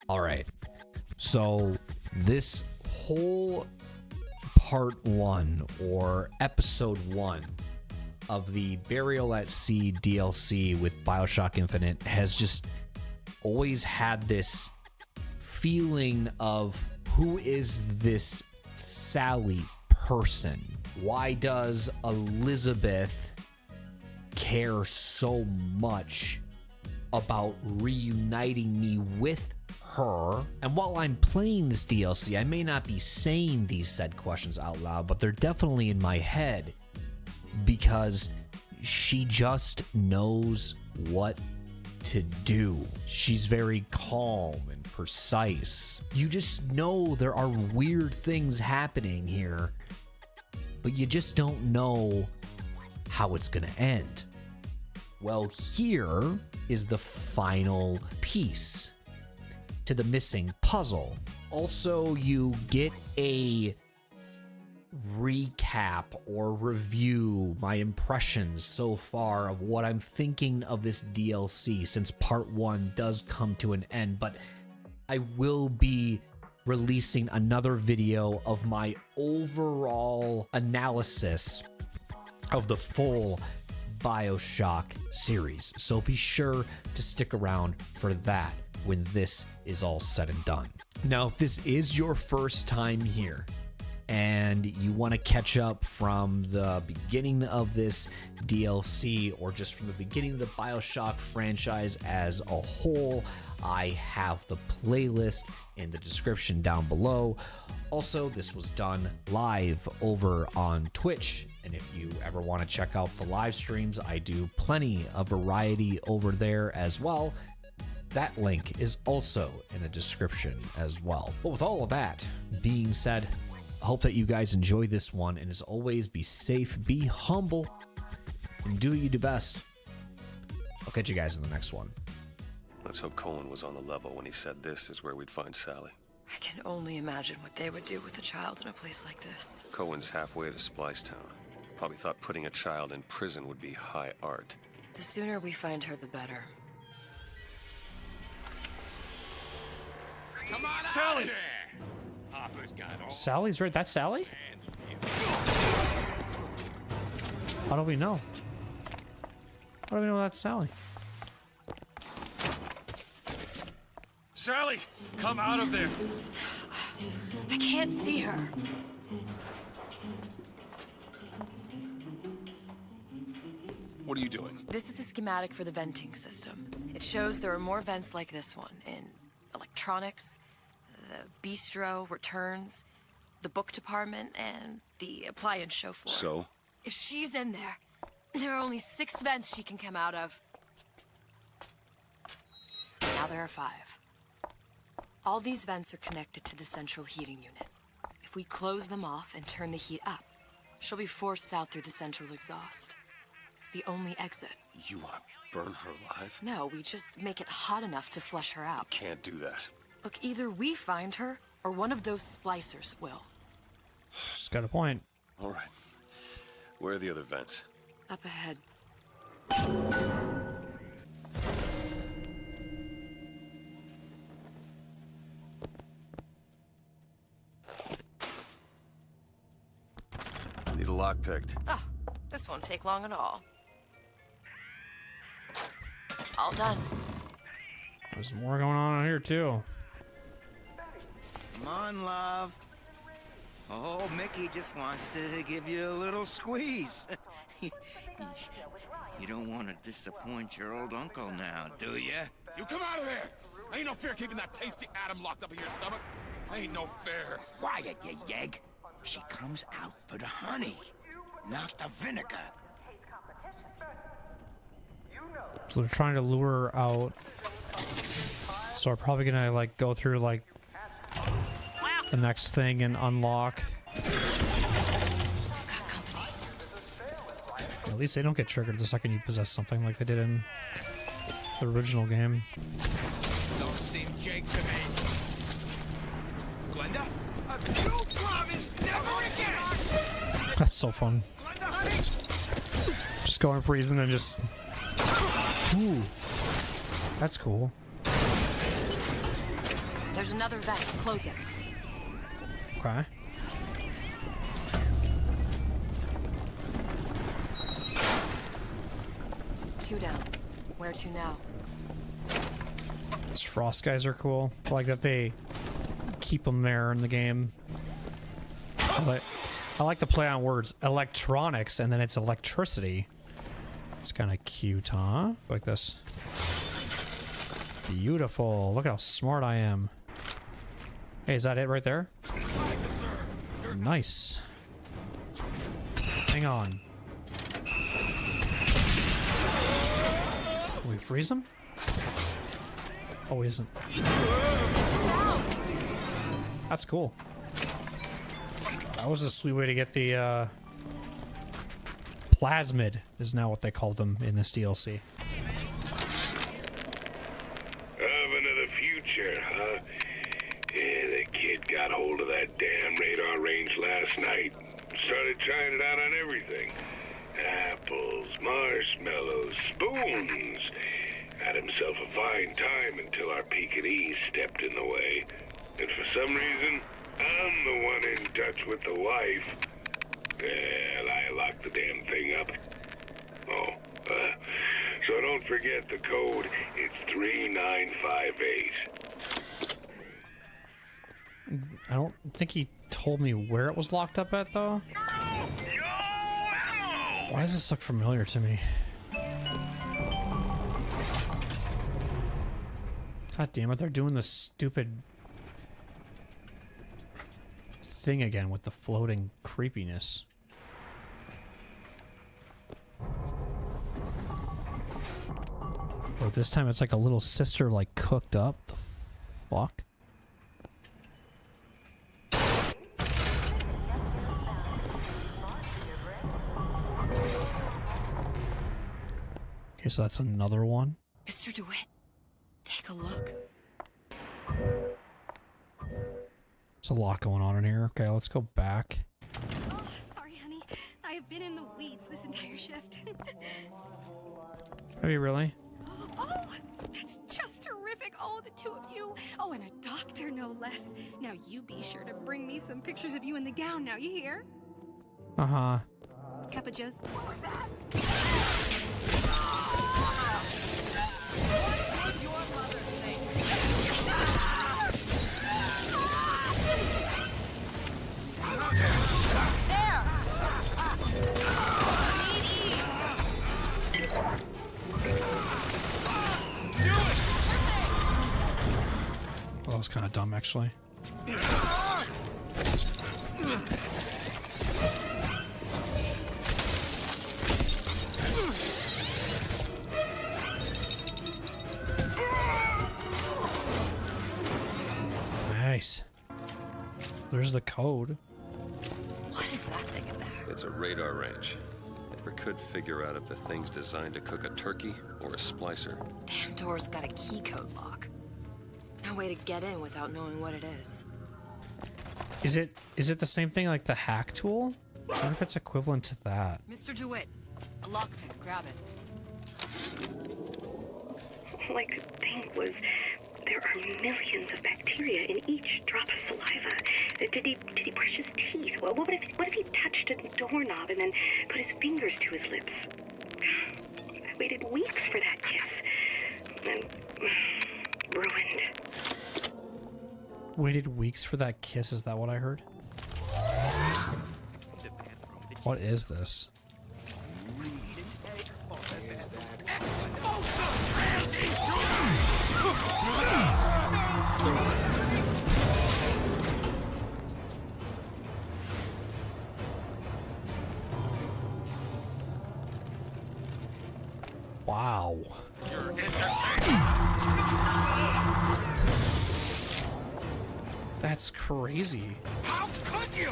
All right. So this whole part 1 or episode 1 of the Burial at Sea DLC with Bioshock Infinite has just always had this feeling of who is this Sally person? Why does Elizabeth care so much about reuniting me with her? And while I'm playing this DLC, I may not be saying these said questions out loud, but they're definitely in my head because she just knows what to do. She's very calm and precise. You just know there are weird things happening here, but you just don't know how it's gonna end. Well, here is the final piece to the missing puzzle. Also, you get a recap or review my impressions so far of what I'm thinking of this DLC, since part 1 does come to an end, but I will be releasing another video of my overall analysis of the full Bioshock series. So be sure to stick around for that when this is all said and done. Now, if this is your first time here and you want to catch up from the beginning of this DLC or just from the beginning of the Bioshock franchise as a whole, I have the playlist in the description down below. Also, this was done live over on Twitch, and if you ever want to check out the live streams, I do plenty of variety over there as well. That link is also in the description as well. But with all of that being said, I hope that you guys enjoy this one, and as always, be safe, be humble, and do what you do best. I'll catch you guys in the next one. Let's hope Cohen was on the level when he said this is where we'd find Sally. I can only imagine what they would do with a child in a place like this. Cohen's halfway to Splicetown. Probably thought putting a child in prison would be high art. The sooner we find her, the better. Come on Sally! out there! Hopper's got all Sally's right. That's Sally? hands for you. How do we know? How do we know that's Sally? Sally! Come out of there! I can't see her. What are you doing? This is a schematic for the venting system. It shows there are more vents like this one in electronics, the bistro, returns, the book department, and the appliance show floor. So? If she's in there are only 6 vents she can come out of. Now there are 5. All these vents are connected to the central heating unit. If we close them off and turn the heat up, she'll be forced out through the central exhaust. It's the only exit. You want to burn her alive? No, we just make it hot enough to flush her out. Can't do that. Look, either we find her, or one of those splicers will. She's got a point. All right. Where are the other vents? Up ahead. Need a lock picked. Oh, this won't take long at all. All done. There's more going on here, too. Come on, love. Oh, Mickey just wants to give you a little squeeze. You don't want to disappoint your old uncle now, do you? You come out of there! Ain't no fair keeping that tasty atom locked up in your stomach. Ain't no fair. Quiet, you yegg. She comes out for the honey, not the vinegar. So they're trying to lure her out. So we're probably gonna like go through like the next thing and unlock. Got company. At least they don't get triggered the second you possess something like they did in the original game. Don't seem Jake to me. Glenda, you promise never again. That's so fun. Glenda, honey. Just going freezing and just. Ooh, that's cool. There's another vent. Close it. Okay. Two down. Where to now? These frost guys are cool. I like that they keep them there in the game. I like to play on words. Electronics, and then it's electricity. It's kind of cute, huh? Like this. Beautiful. Look how smart I am. Hey, is that it right there? Nice. Hang on. Can we freeze him? Oh, he isn't. That's cool. That was a sweet way to get the plasmid, is now what they call them in this DLC. Oven of the future, huh? Yeah, the kid got hold of that damn radar range last night. Started trying it out on everything. Apples, marshmallows, spoons. Had himself a fine time until our Pekingese stepped in the way. And for some reason, I'm the one in touch with the wife. Well, I locked the damn thing up. Oh, so don't forget the code. It's 3958. I don't think he told me where it was locked up at, though. Why does this look familiar to me? God damn it, they're doing this stupid thing again with the floating creepiness. Oh, this time it's like a little sister, like, cooked up. The fuck? Okay, so that's another one. Mr. DeWitt, take a look. There's a lot going on in here. Okay, let's go back. Oh, sorry, honey. I have been in the weeds this entire shift. Have you really? Oh, that's just terrific. Oh, the two of you. Oh, and a doctor, no less. Now, you be sure to bring me some pictures of you in the gown now, you hear? Uh-huh. Cup of Joe's. What was that? Well, that was kind of dumb, actually. Nice. There's the code. What is that thing in there? It's a radar range. Never could figure out if the thing's designed to cook a turkey or a splicer. Damn door's got a key code lock. No way to get in without knowing what it is. Is it the same thing like the hack tool? I wonder if it's equivalent to that. Mr. DeWitt, a lockpick, grab it. All I could think was there are millions of bacteria in each drop of saliva. Did he brush his teeth? Well, what if he touched a doorknob and then put his fingers to his lips? I waited weeks for that kiss. And ruined. Waited weeks for that kiss, is that what I heard? What is this? Wow. That's crazy. How could you?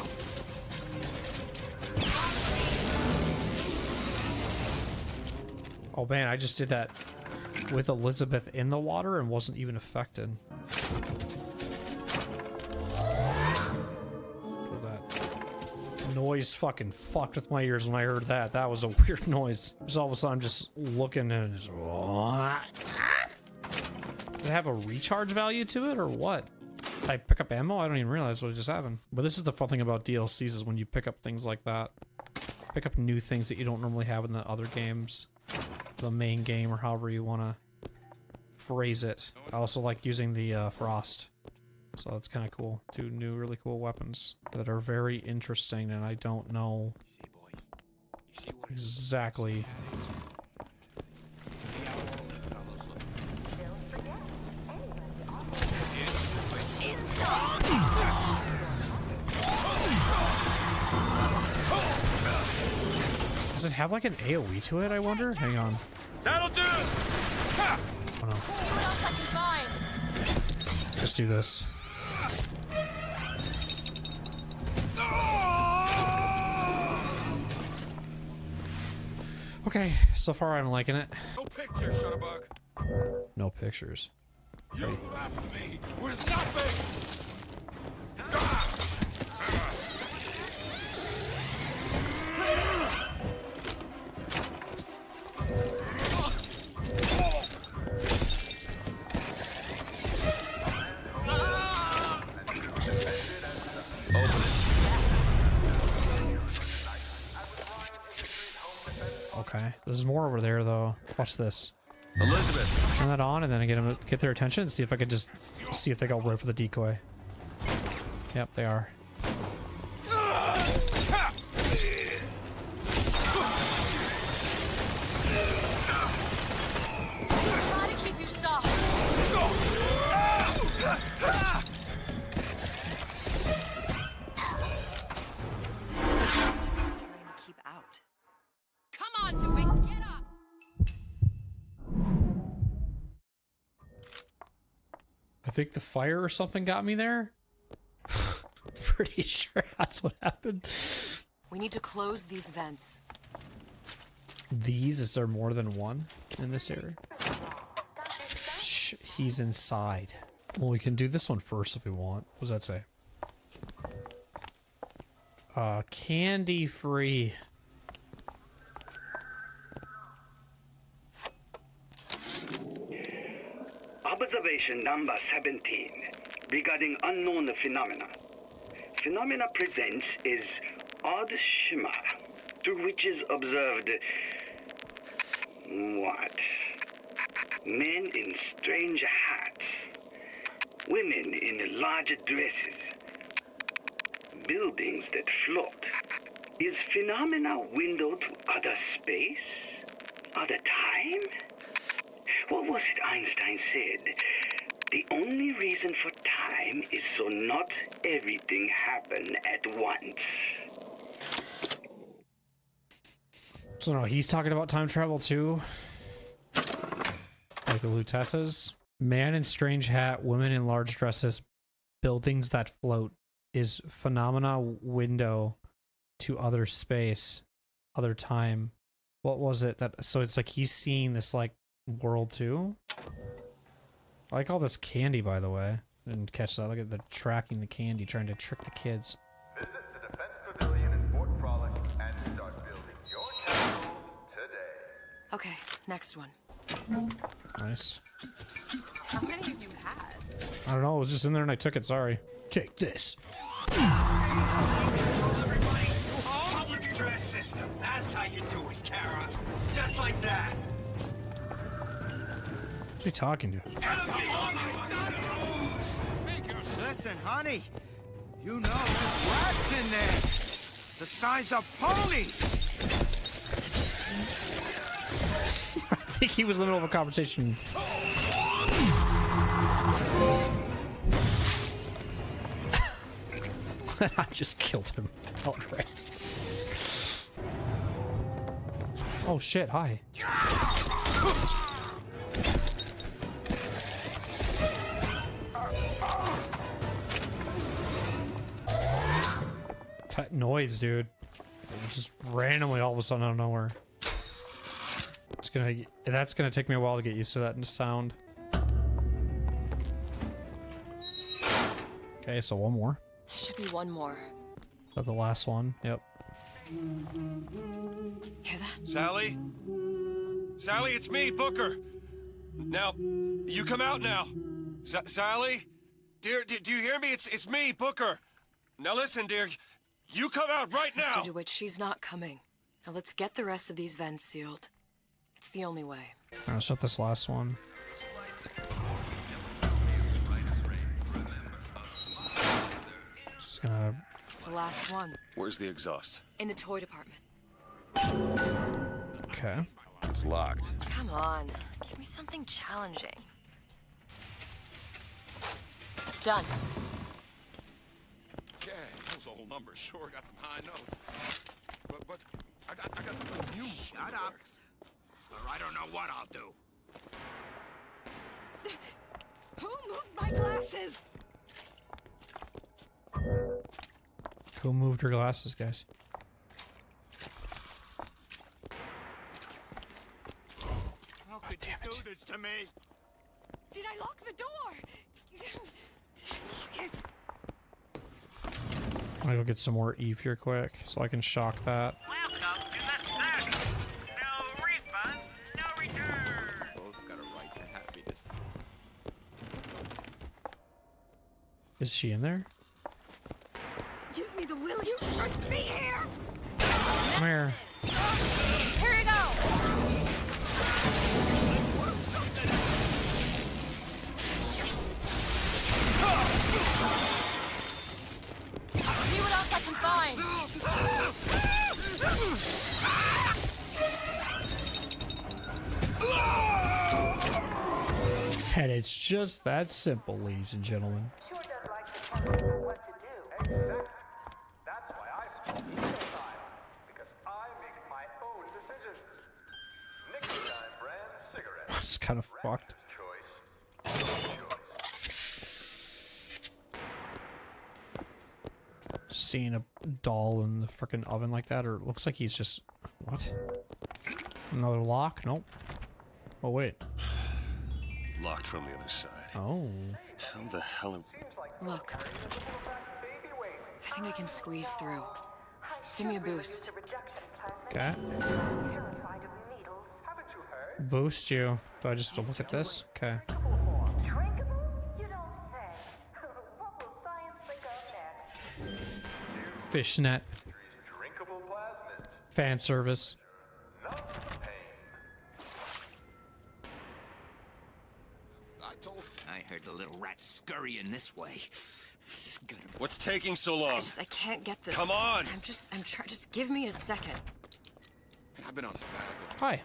Oh man, I just did that with Elizabeth in the water and wasn't even affected. That noise fucking fucked with my ears when I heard that. That was a weird noise. Just all of a sudden I'm just looking and just... Does it have a recharge value to it or what? I pick up ammo? I don't even realize what just happened. But this is the fun thing about DLCs is when you pick up things like that. Pick up new things that you don't normally have in the other games. The main game, or however you want to phrase it. I also like using the frost. So that's kind of cool. 2 new really cool weapons that are very interesting, and I don't know exactly. Does it have like an AoE to it, I wonder? Hang on. That'll do! Oh no. What else I can find? Just do this. Okay, so far I'm liking it. No picture, Shutterbug. No pictures. You left me with nothing! Okay, there's more over there though. Watch this. Elizabeth! Turn that on and then I get their attention and see if I could just see if they go right for the decoy. Yep, they are. Try to keep you stopped. Trying to keep out. Come on, Dewey, get up! I think the fire or something got me there. Pretty sure that's what happened. We need to close these vents. These, is there more than one in this area? Shh, he's inside. Well, we can do this one first if we want. What does that say? Candy free. Observation number 17 regarding unknown phenomena. Phenomena presents is odd shimmer, through which is observed what? Men in strange hats, women in large dresses, buildings that float. Is phenomena window to other space? Other time? What was it Einstein said? The only reason for time is so not everything happen at once. So no, he's talking about time travel too. Like the Lutesses. Man in strange hat, women in large dresses, buildings that float is phenomena window to other space, other time. What was it that, so it's like he's seeing this like world too? I like all this candy, by the way. Didn't catch that. Look at the tracking the candy, trying to trick the kids. Visit the Defense Pavilion in Fort Frolic and start building your castle today. Okay, next one. Nice. How many of you had? I don't know, it was just in there and I took it, sorry. Take this. Public address system. That's how you do it, Kara. Just like that. Who's he talking to? Listen, honey. You know there's rats in there. The size of ponies. I think he was in the middle of a conversation. I just killed him outright. Oh shit, hi. That noise, dude. Just randomly all of a sudden out of nowhere. That's gonna take me a while to get used to that sound. Okay, so one more. There should be one more. Is that the last one? Yep. Hear that? Sally? Sally, it's me, Booker. Now, you come out now. Sally? Dear, do you hear me? It's me, Booker. Now listen, dear. You come out right now. Mr. DeWitt, she's not coming. Now let's get the rest of these vents sealed. It's the only way. I'll shut this last one. Just gonna. It's the last one. Where's the exhaust? In the toy department. Okay. It's locked. Come on. Give me something challenging. Done. Yeah, those old numbers sure got some high notes. But I got something new. Shut up. Or I don't know what I'll do. Who moved my glasses? Who moved her glasses, guys? How could you do this to me? Did I lock the door? Did I lock it? I'm gonna go get some more Eve here quick so I can shock that. Welcome to the circus. No refund, no return. Both got a right to happiness. Is she in there? Gives me the will. You shouldn't be here. Come here. Here we go. See what else I can find. And it's just that simple, ladies and gentlemen. Sure does like to tell people what to do. Exactly. That's why I smoke Nicotine, because I make my own decisions. Nicotine brand cigarettes. It's kind of fucked. Seeing a doll in the freaking oven like that, or it looks like he's just... What? Another lock? Nope. Oh, wait. Locked from the other side. Oh. How the hell am... Look. I think I can squeeze through. Give me a boost. Okay. Boost you. Do I just look at this? Okay. Fishnet. Fan service. I heard the little rat scurrying this way. What's taking so long? I can't get the... Come on! I'm trying. Just give me a second. I've been on a sabbatical. Hi.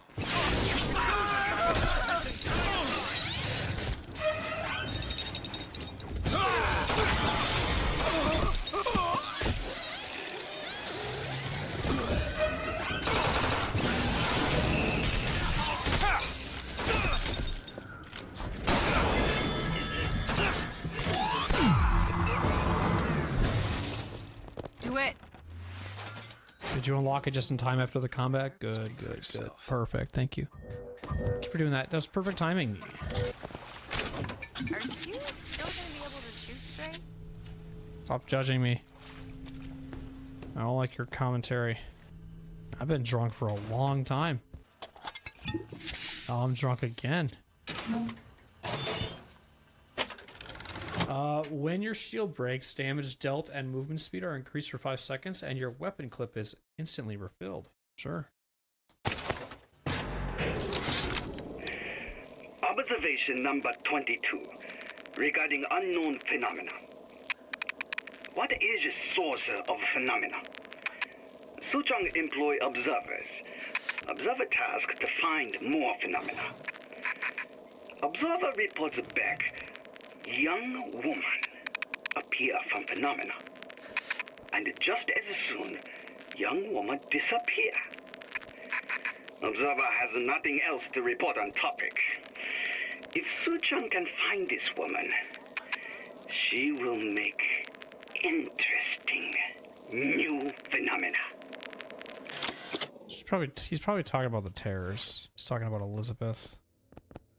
Do it. Did you unlock it just in time after the combat? Good, good, good. Perfect. Thank you. Thank you for doing that. That was perfect timing. Are you still gonna be able to shoot straight? Stop judging me. I don't like your commentary. I've been drunk for a long time. Oh, I'm drunk again. When your shield breaks, damage dealt and movement speed are increased for 5 seconds, and your weapon clip is instantly refilled. Sure. Observation number 22 regarding unknown phenomena. What is the source of phenomena? Suchong employ observers. Observer task to find more phenomena. Observer reports back. Young woman appear from phenomena. And just as soon, young woman disappear. Observer has nothing else to report on topic. If Suchong can find this woman, she will make interesting new phenomena. He's probably talking about the terrors. He's talking about Elizabeth.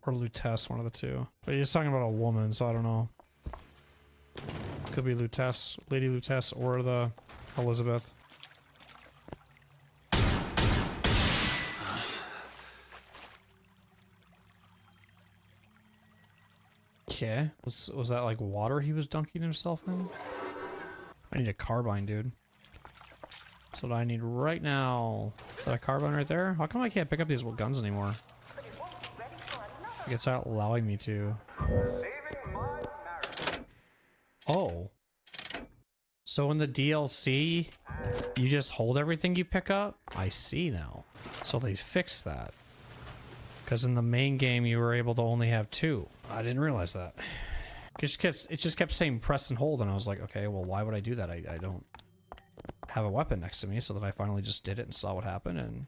Or Lutece, one of the two. But he's talking about a woman, so I don't know. Could be Lutece, Lady Lutece, or the Elizabeth. Okay. Was that like water he was dunking himself in? I need a carbine, dude. That's what I need right now. Is that a carbine right there? How come I can't pick up these guns anymore? It's not allowing me to. Oh. So in the DLC, you just hold everything you pick up? I see now. So they fixed that. Because in the main game, you were able to only have 2. I didn't realize that. It just kept saying press and hold, and I was like, okay, well, why would I do that? I don't have a weapon next to me, so that I finally just did it and saw what happened, and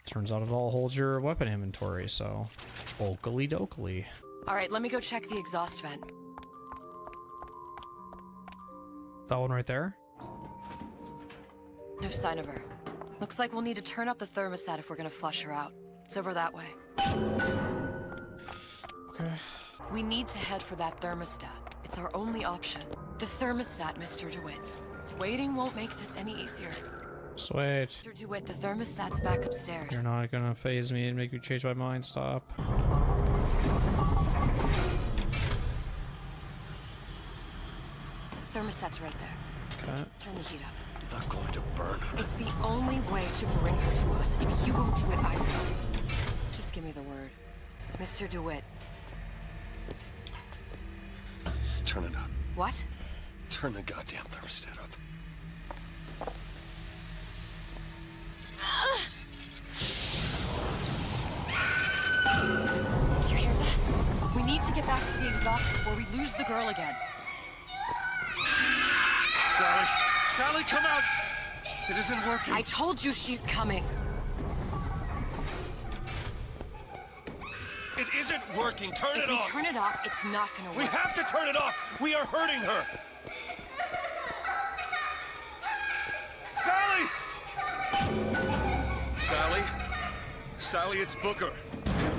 turns out it all holds your weapon inventory, so okily dokily. All right, let me go check the exhaust vent. That one right there? No sign of her. Looks like we'll need to turn up the thermostat if we're gonna flush her out. It's over that way. Okay. We need to head for that thermostat. It's our only option. The thermostat, Mr. DeWitt. Waiting won't make this any easier. Sweet. Mr. DeWitt, the thermostat's back upstairs. You're not gonna phase me and make me change my mind. Stop. Thermostat's right there. Okay. Turn the heat up. I'm not going to burn her. It's the only way to bring her to us. If you won't do it, I will. Just give me the word. Mr. DeWitt. Turn it up. What? Turn the goddamn thermostat up. Do you hear that? We need to get back to the exhaust before we lose the girl again. Sally! Sally, come out! It isn't working. I told you she's coming. It isn't working. Turn If it we off. turn it off, it's not gonna work. We have to turn it off. We are hurting her. Sally! Sally? Sally, it's Booker.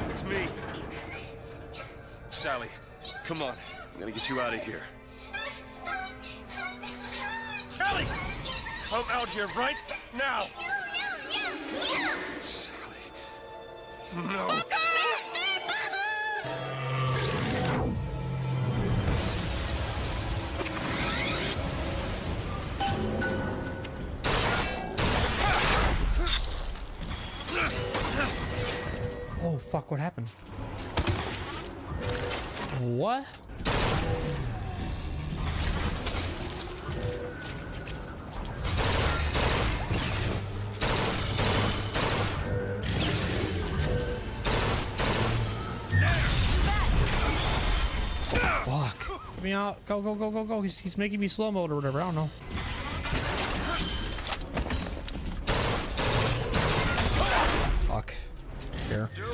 It's me. Sally, come on. I'm gonna get you out of here. Sally! Come out here right now! Sally. No. Oh, fuck, what happened? What? Fuck. Get me out. Go, go, go, go, go. He's making me slow mode or whatever. I don't know. Fuck. Here. Do it.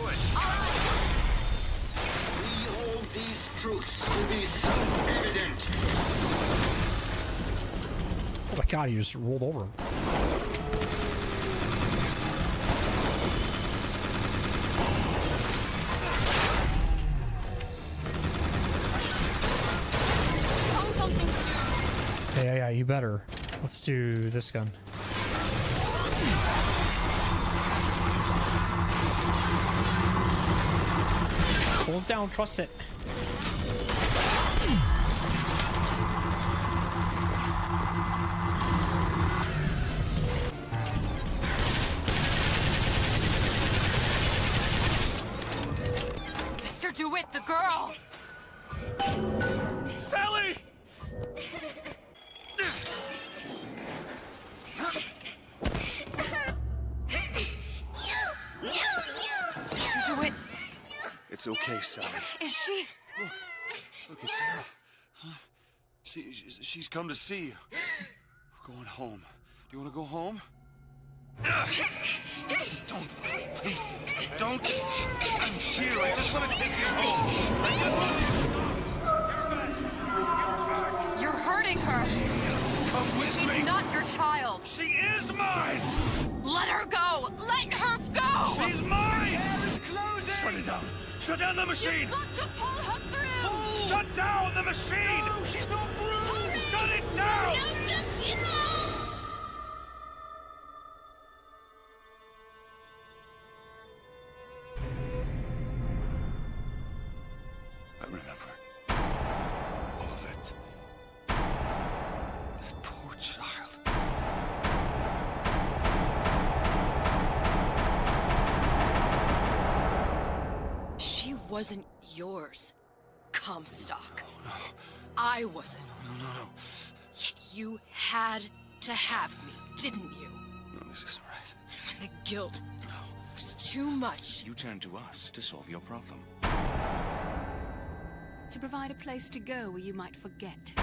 We hold these truths to be self-evident. Oh my god, he just rolled over him. Yeah, you better. Let's do this gun. Hold it down, trust it. Mr. DeWitt, the girl! Sally! Mr. DeWitt, It's okay, Sally. is she? Look, it's Sarah. Huh? She's come to see you. We're going home. Do you want to go home? Don't, please, don't. I'm here. I just want to take you home. I just want you. You're hurting her. Come with me. She's not your child. She is mine. Let her go. Let her go. She's mine. Shut it down. Shut down the machine. You've got to pull her through. Shut down the machine. No, she's not through. Shut it down. I remember. wasn't yours, Comstock. No. I wasn't. No. Yet you had to have me, didn't you? No, this isn't right. And when the guilt was too much, You turned to us to solve your problem. To provide a place to go where you might forget.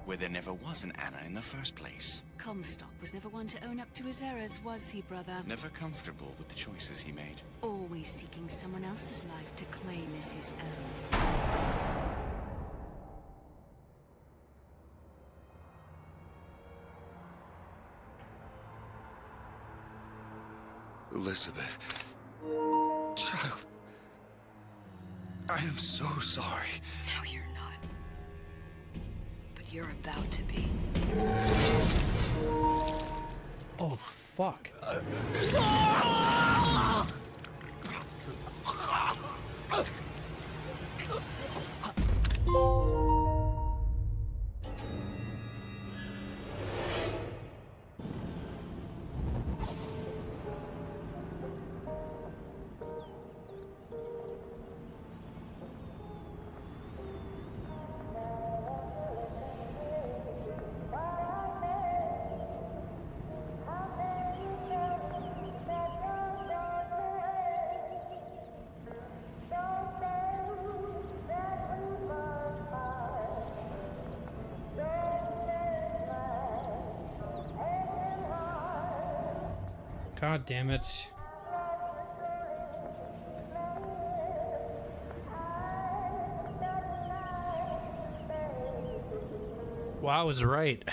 Where there never was an Anna in the first place. Comstock was never one to own up to his errors, was he, brother? Never comfortable with the choices he made. Always seeking someone else's life to claim as his own. Elizabeth. Child. I am so sorry. no, you're not. But you're about to be. Oh, fuck. God damn it. Wow, I was right.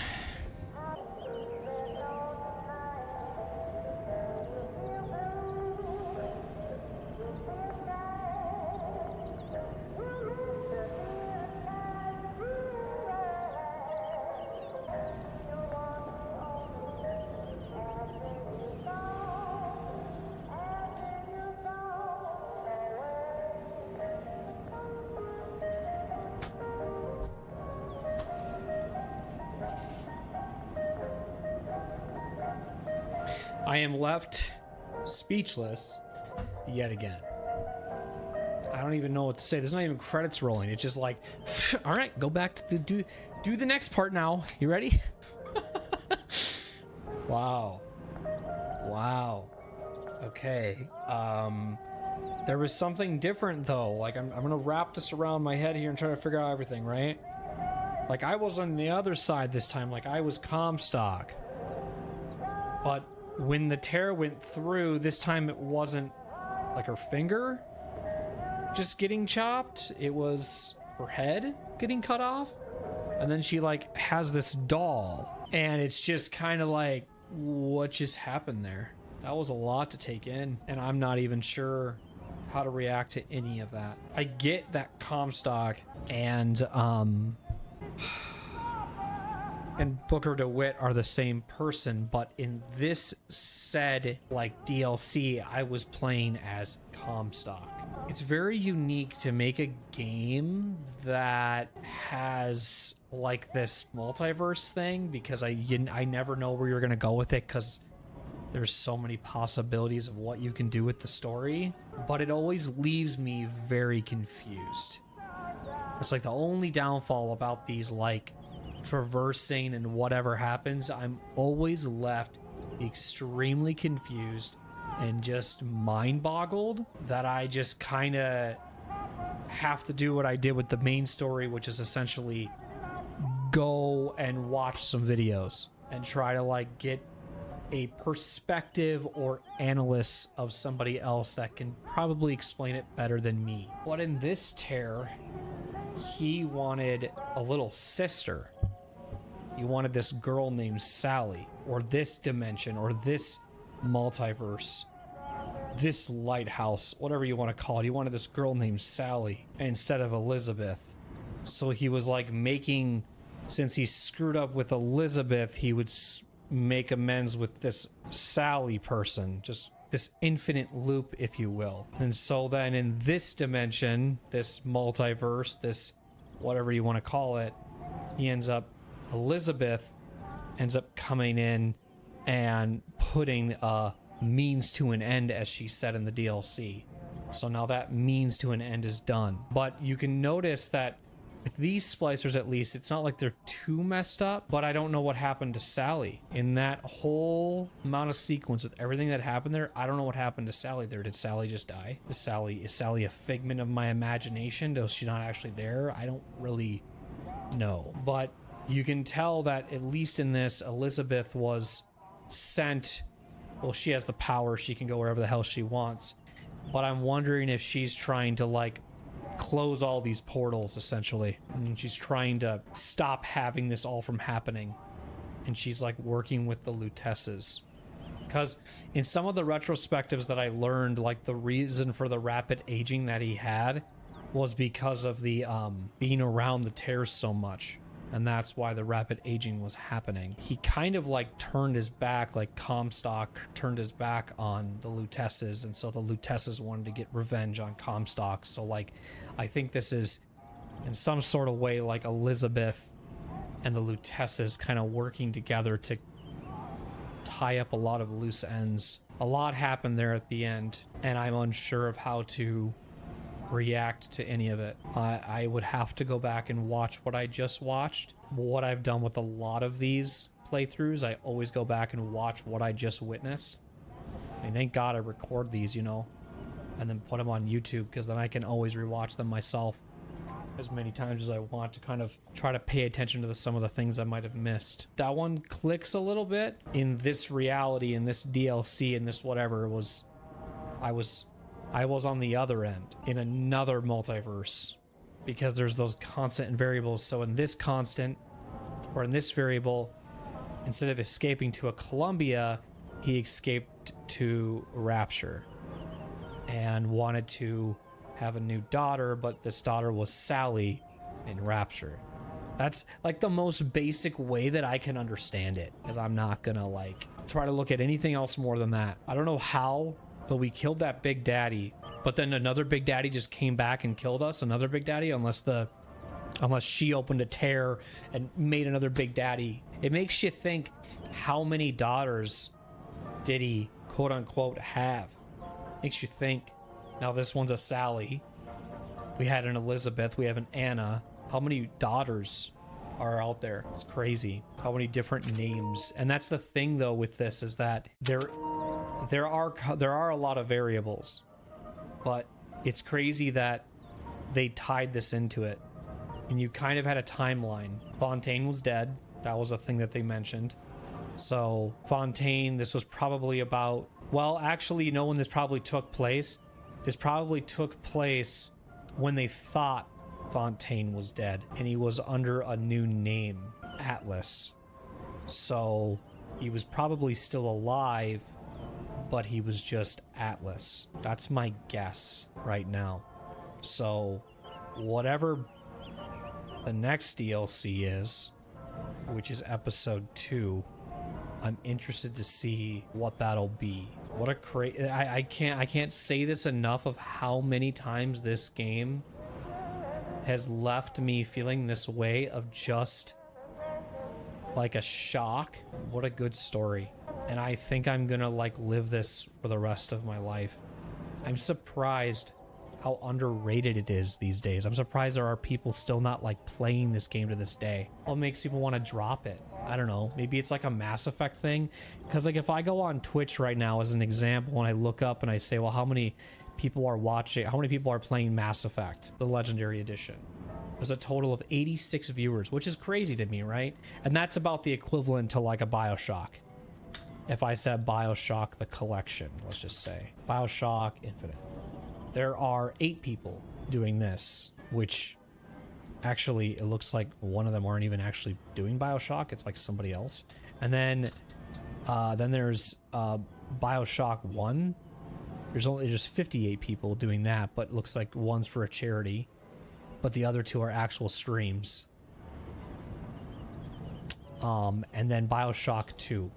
I am left speechless yet again. I don't even know what to say. There's not even credits rolling. It's just like, all right, go back to do the next part now. You ready? Wow. Okay. There was something different though. Like I'm gonna wrap this around my head here and try to figure out everything, right? Like I was on the other side this time. Like I was Comstock. But when the tear went through, this time it wasn't like her finger just getting chopped. It was her head getting cut off. And then she like has this doll. And it's just kind of like, what just happened there? That was a lot to take in. And I'm not even sure how to react to any of that. I get that Comstock and Booker DeWitt are the same person, but in this said like DLC, I was playing as Comstock. It's very unique to make a game that has like this multiverse thing because I never know where you're gonna go with it because there's so many possibilities of what you can do with the story, but it always leaves me very confused. It's like the only downfall about these like traversing and whatever happens, I'm always left extremely confused and just mind boggled that I just kind of have to do what I did with the main story, which is essentially go and watch some videos and try to like get a perspective or analysis of somebody else that can probably explain it better than me. But in this tear, he wanted a little sister. He wanted this girl named Sally, or this dimension, or this multiverse, this lighthouse, whatever you want to call it. He wanted this girl named Sally instead of Elizabeth. So he was like making, since he screwed up with Elizabeth, he would make amends with this Sally person, just this infinite loop, if you will. And so then in this dimension, this multiverse, this whatever you want to call it, Elizabeth ends up coming in and putting a means to an end, as she said in the DLC. So now that means to an end is done. But you can notice that with these splicers, at least, it's not like they're too messed up, but I don't know what happened to Sally. In that whole amount of sequence with everything that happened there, I don't know what happened to Sally there. Did Sally just die? Is Sally a figment of my imagination? Is she not actually there? I don't really know. But you can tell that at least in this, Elizabeth was sent. Well, she has the power. She can go wherever the hell she wants. But I'm wondering if she's trying to like close all these portals essentially. And she's trying to stop having this all from happening. And she's like working with the Lutesses. Because in some of the retrospectives that I learned, like the reason for the rapid aging that he had was because of the being around the tears so much. And that's why the rapid aging was happening. He kind of like turned his back, like Comstock turned his back on the Lutesses, and so the Lutesses wanted to get revenge on Comstock. So like, I think this is in some sort of way like Elizabeth and the Lutesses kind of working together to tie up a lot of loose ends. A lot happened there at the end, and I'm unsure of how to react to any of it. I would have to go back and watch what I just watched. What I've done with a lot of these playthroughs, I always go back and watch what I just witnessed. I mean, thank God I record these, you know, and then put them on YouTube, because then I can always rewatch them myself as many times as I want to kind of try to pay attention to some of the things I might have missed. That one clicks a little bit in this reality, in this DLC, in this whatever. I was on the other end in another multiverse, because there's those constant and variables. So in this constant, or in this variable, instead of escaping to a Columbia, he escaped to Rapture and wanted to have a new daughter, but this daughter was Sally in Rapture. That's like the most basic way that I can understand it, because I'm not gonna like try to look at anything else more than that. I don't know how, but we killed that Big Daddy, but then another Big Daddy just came back and killed us, another Big Daddy, unless she opened a tear and made another Big Daddy. It makes you think, how many daughters did he quote unquote have? Makes you think. Now this one's a Sally. We had an Elizabeth, we have an Anna. How many daughters are out there? It's crazy. How many different names. And that's the thing though with this, is that there are a lot of variables, but it's crazy that they tied this into it. And you kind of had a timeline. Fontaine was dead. That was a thing that they mentioned. So Fontaine, this was probably about, well, actually, you know when this probably took place? This probably took place when they thought Fontaine was dead, and he was under a new name, Atlas. So he was probably still alive, but he was just Atlas. That's my guess right now. So whatever the next DLC is, which is episode 2, I'm interested to see what that'll be. What a I can't say this enough of how many times this game has left me feeling this way of just like a shock. What a good story. And I think I'm gonna like live this for the rest of my life. I'm surprised how underrated it is these days. I'm surprised there are people still not like playing this game to this day. What makes people want to drop it? I don't know. Maybe it's like a Mass Effect thing. Because like if I go on Twitch right now as an example and I look up and I say, well, how many people are watching, how many people are playing Mass Effect, the Legendary Edition? There's a total of 86 viewers, which is crazy to me, right? And that's about the equivalent to like a Bioshock. If I said Bioshock the collection, let's just say. Bioshock Infinite. There are 8 people doing this, which actually it looks like one of them aren't even actually doing Bioshock. It's like somebody else. And then there's Bioshock 1. There's only just 58 people doing that, but it looks like one's for a charity, but the other 2 are actual streams. And then Bioshock 2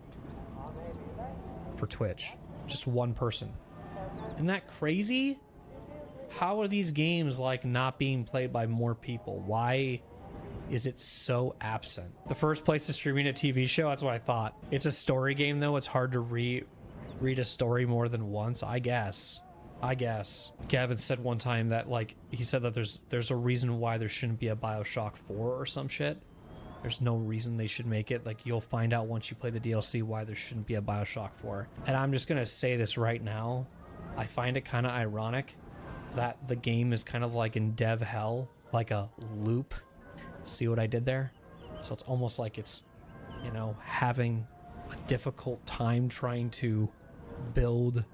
for Twitch. Just one person. Isn't that crazy? How are these games like not being played by more people? Why is it so absent? The first place to streaming a TV show, that's what I thought. It's a story game though. It's hard to read a story more than once, I guess. I guess. Gavin said one time that, like, he said that there's a reason why there shouldn't be a Bioshock 4 or some shit. There's no reason they should make it. Like, you'll find out once you play the DLC why there shouldn't be a Bioshock 4. And I'm just gonna say this right now. I find it kind of ironic that the game is kind of like in dev hell, like a loop. See what I did there? So it's almost like it's, you know, having a difficult time trying to build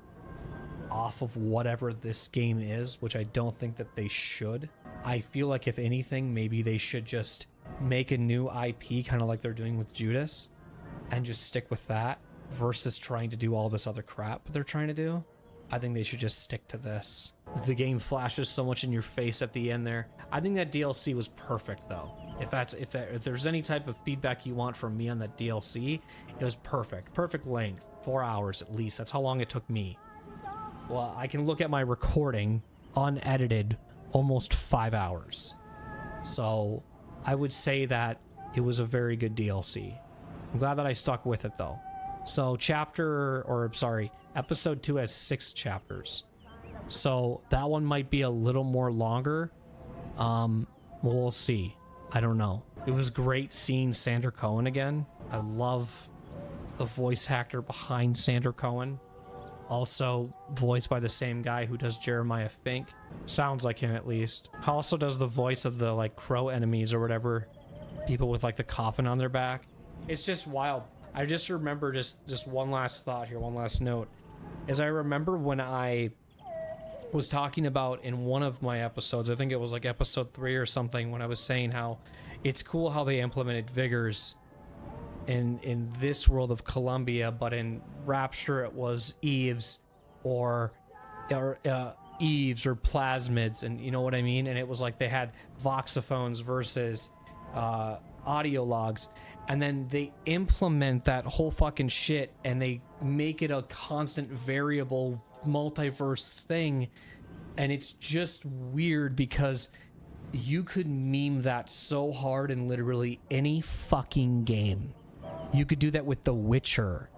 off of whatever this game is, which I don't think that they should. I feel like if anything, maybe they should just make a new IP, kind of like they're doing with Judas, and just stick with that versus trying to do all this other crap that they're trying to do. I think they should just stick to this. The game flashes so much in your face at the end there. I think that DLC was perfect though. If there's any type of feedback you want from me on that DLC, it was perfect. Perfect length. 4 hours at least. That's how long it took me. Well, I can look at my recording, unedited, almost 5 hours. So I would say that it was a very good DLC. I'm glad that I stuck with it though. So episode 2 has 6 chapters. So that one might be a little more longer. We'll see. I don't know. It was great seeing Sander Cohen again. I love the voice actor behind Sander Cohen. Also voiced by the same guy who does Jeremiah Fink. Sounds like him at least. Also does the voice of the like crow enemies or whatever. People with like the coffin on their back. It's just wild. I just remember just one last thought here, one last note. Is I remember when I was talking about in one of my episodes, I think it was like episode 3 or something, when I was saying how it's cool how they implemented Vigors in this world of Columbia, but in Rapture it was Eves or Eves or plasmids, and you know what I mean? And it was like they had voxophones versus audio logs, and then they implement that whole fucking shit and they make it a constant variable multiverse thing, and it's just weird because you could meme that so hard in literally any fucking game. You could do that with The Witcher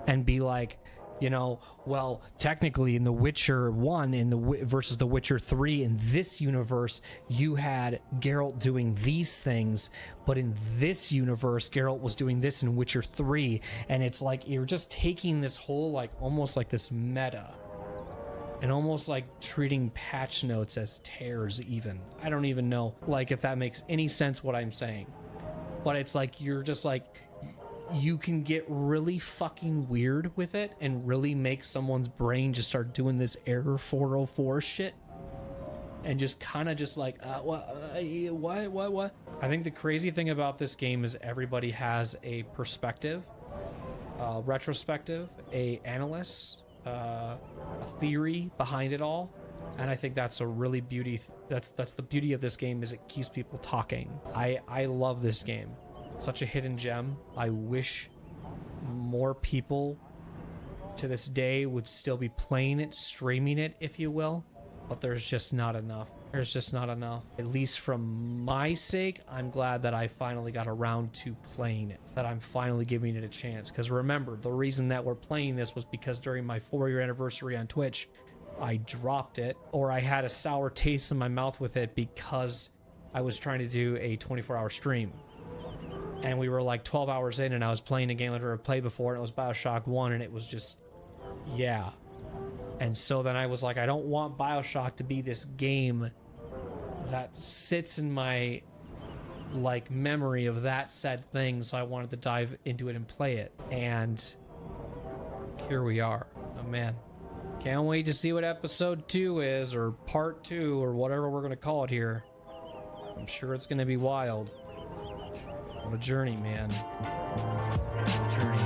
and be like, you know, well, technically in The Witcher 1 versus The Witcher 3 in this universe, you had Geralt doing these things, but in this universe, Geralt was doing this in Witcher 3, and it's like you're just taking this whole like almost like this meta and almost like treating patch notes as tears even. I don't even know like if that makes any sense what I'm saying. But it's like you're just like you can get really fucking weird with it and really make someone's brain just start doing this error 404 shit and just kind of just like what. I think the crazy thing about this game is everybody has a perspective, retrospective, a analyst, a theory behind it all, and I think that's a really that's the beauty of this game, is it keeps people talking. I love this game. Such a hidden gem. I wish more people to this day would still be playing it, streaming it, if you will, but there's just not enough. There's just not enough. At least from my sake, I'm glad that I finally got around to playing it, that I'm finally giving it a chance. Because remember, the reason that we're playing this was because during my 4-year anniversary on Twitch, I dropped it, or I had a sour taste in my mouth with it because I was trying to do a 24-hour stream. And we were like 12 hours in and I was playing a game I'd never played before, and it was Bioshock 1, and it was just, yeah. And so then I was like, I don't want Bioshock to be this game that sits in my like memory of that said thing, so I wanted to dive into it and play it. And here we are. Oh man. Can't wait to see what episode 2 is, or part 2, or whatever we're gonna call it here. I'm sure it's gonna be wild. What a journey, man. What a journey.